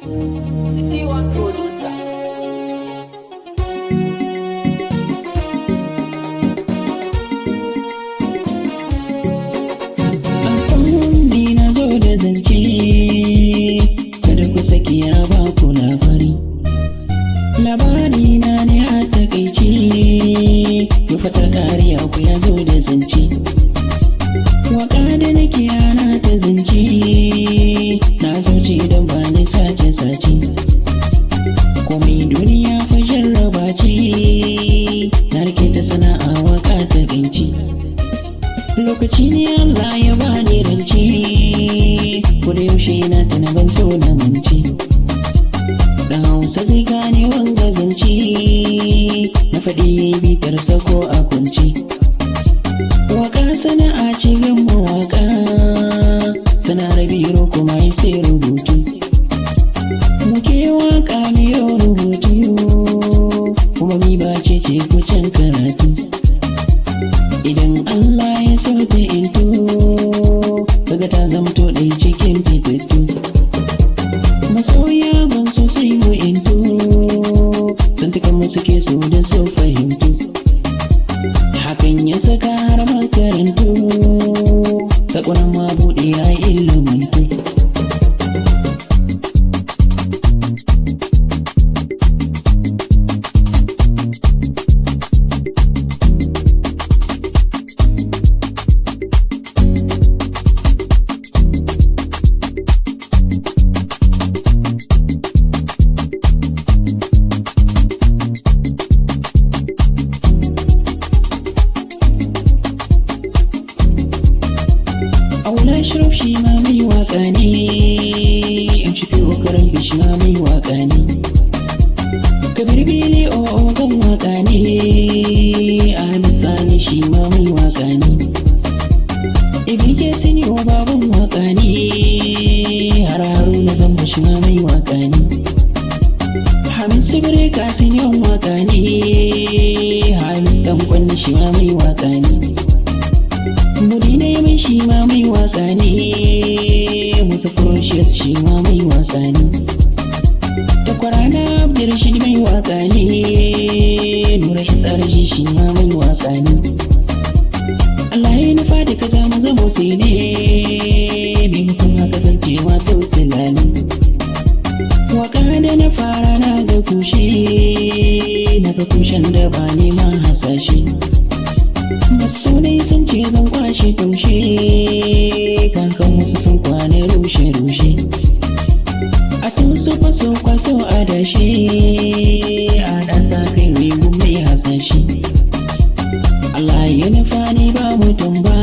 City1 producer. Ni na zo da zance, kada ku saki ya ba ku labari. Labari na ne a takaice, ku fata kariya ku ya zo da zance. Waka da nake ana ta zance, na zauce don ba ni sace-sace. Komai duniya fa jarraba ce, na rike ta sana'a waka ta ganci. Lokaci ne Allah ya bani rance, ko da yaushe na tana ban so na mance. Da Hausa zai gane wanga zance, na faɗi bitar sako a kunci. Waka sana'a ce gan mawaka, sana'ar biro kuma yi sai rubutu. Muke waka mai yau rubutu, kuma mi ba ce kucin karatu. Idan Allah ya so ta into, kaga ta zamto ɗai cikin fitattu. Masoya ban so sai mu into, zantukan mu suke so da so fahimtu. Hakan ya saka har makarantu, saƙonan ma buɗe ya ilimantu. Aula Sharif shi ma mai waka ne, in shi fiye karan shi ma mai waka ne. Kabir Bili gan waka ne, Ahmed Sani shi ma mai waka ne. Ibi ke sani baban waka ne, har Haruna Zamba shi ma mai waka ne. Hamid Sibire Kasin yan waka ne, Hamid Dankwanni shi ma mai waka ne. Mudine mai shi ma mai waka ne, Musa Procious shi ma mai waka ne. Takwarana Abdurrashid mai waka ne, Nura Hisarji shi ma mai waka ne. Allah ya nufa da ka zama zamo sai ne, bai musun haka zance wato silali. Waka da na fara na ga kushe, na ga kushen da ba nema hasashe. Masu dai sun ce zan kwashe taushe, kankan wasu sun kwane rushe-rushe. A sun su faso kwaso a dashe, a ɗasa kai rigun mai hasashe. Allah ya nufa ni ba mutum ba,